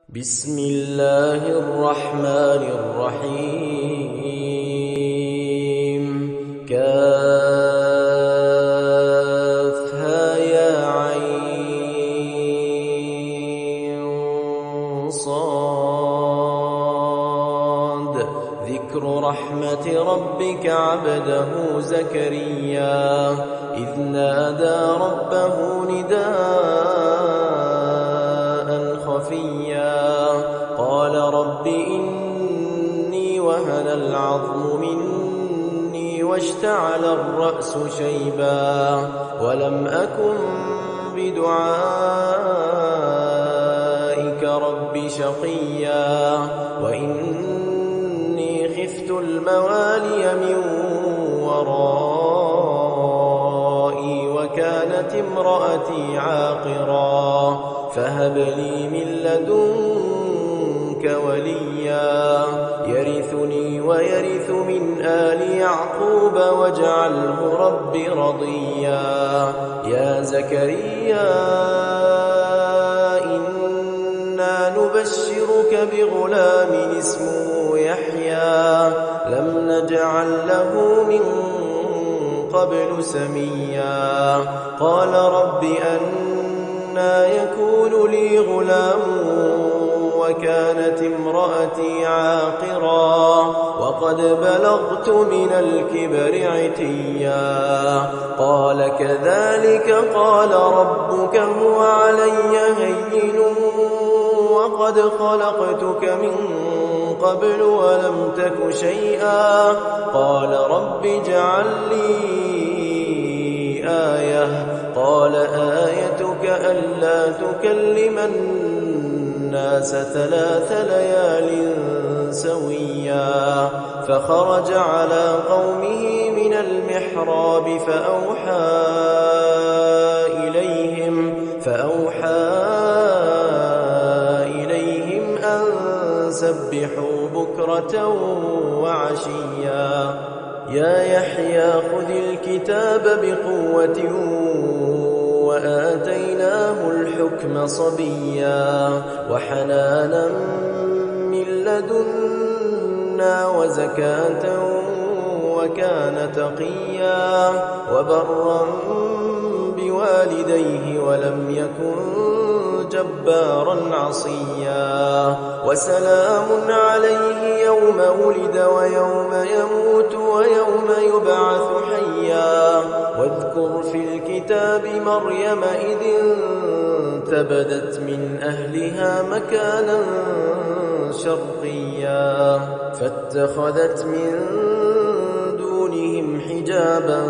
بسم الله الرحمن الرحيم كافها يا عين صاد ذكر رحمة ربك عبده زكريا إذ نادى ربه نداء خفيا قال رب إني وهن العظم مني واشتعل الرأس شيبا ولم أكن بدعائك رب شقيا وإني خفت الموالي من ورائي وكانت امرأتي عاقرا فهب لي من لدنك وليا يرثني ويرث من آل يعقوب واجعله رب رضيا يا زكريا إنا نبشرك بغلام اسمه يحيى لم نجعل له من قبل سميا قال رب أنى يكون لي غلام وكانت امرأتي عاقرا وقد بلغت من الكبر عتيا قال كذلك قال ربك هو علي هين وقد خلقتك من قبل ولم تك شيئا قال رب اجعل لي آية قال آيتك ألا تكلم الناس 3 ليال سويا فخرج على قومه من المحراب فأوحى إليهم أن سبحوا بكرة وعشيا يا يحيى خذ الكتاب بقوة وآتيناه الحكم صبيا وحنانا من لدنا وزكاة وكان تقيا وبرا بوالديه ولم يكن جبارا عصيا وسلام عليه يوم ولد ويوم يموت ويوم يبعث حيا واذكر في الكتاب مريم إذ انتبذت من أهلها مكانا شرقيا فاتخذت من دونهم حجابا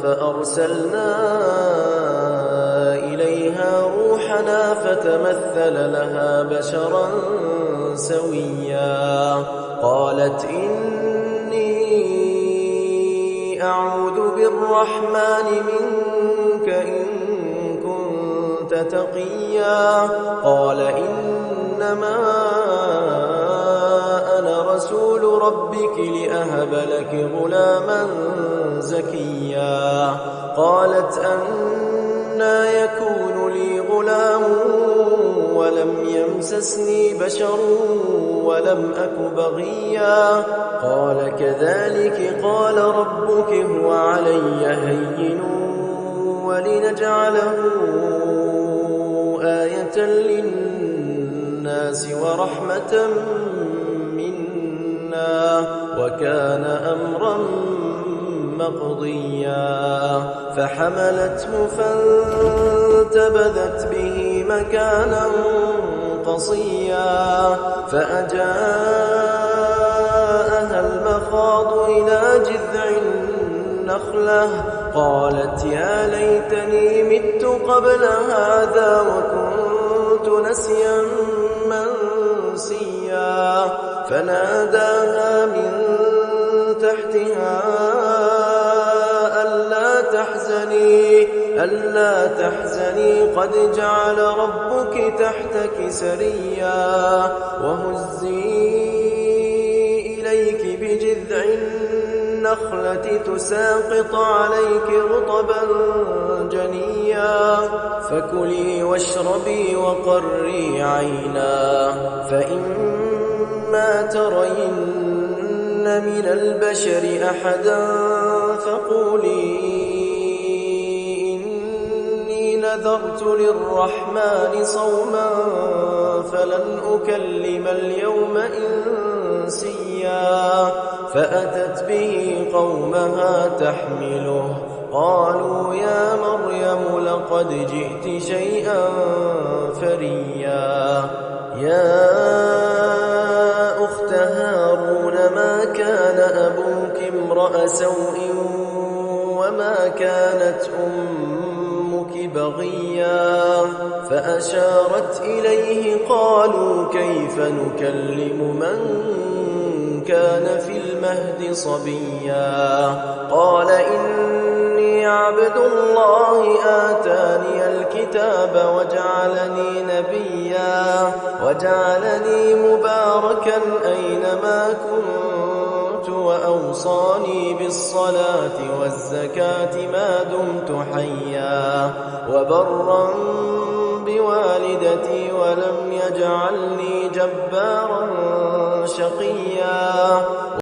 فأرسلنا إليها روحنا فتمثل لها بشرا سويا قالت إني أعوذ بالرحمن منك إن كنت تقيا قال إنما أنا رسول ربك لأهب لك غلاما زكيا قالت أنى يكون لي غلام ولم يمسسني بشر ولم أك بغيا قال كذلك قال ربك هو علي هين ولنجعله آية للناس ورحمة منا وكان أمرا مقضيا فحملته فانتبذت به مكانا قصيا فأجاءها المخاض إلى جذع النخلة قالت يا ليتني مت قبل هذا وكنت نسيا منسيا فناداها من تحتها ألا تحزني قد جعل ربك تحتك سريا وهزي إليك بجذع النخلة تساقط عليك رطبا جنيا فكلي واشربي وقري عينا فإما ترين من البشر أحدا فقولي إني نذرت للرحمن صوما فلن أكلم اليوم إنسيا فأتت به قومها تحمله قالوا يا مريم لقد جئت شيئا فريا يا أخت هارون ما كان أبوك امرأ سوء وما كانت أمك بغيا فأشارت إليه قالوا كيف نكلم من كان في المهد صبيا قال إني عبد الله آتاني الكتاب وجعلني نبيا وجعلني مباركا أينما كنت وأوصاني بالصلاة والزكاة ما دمت حيا وبرا بوالدتي ولم يجعلني جبارا شقيا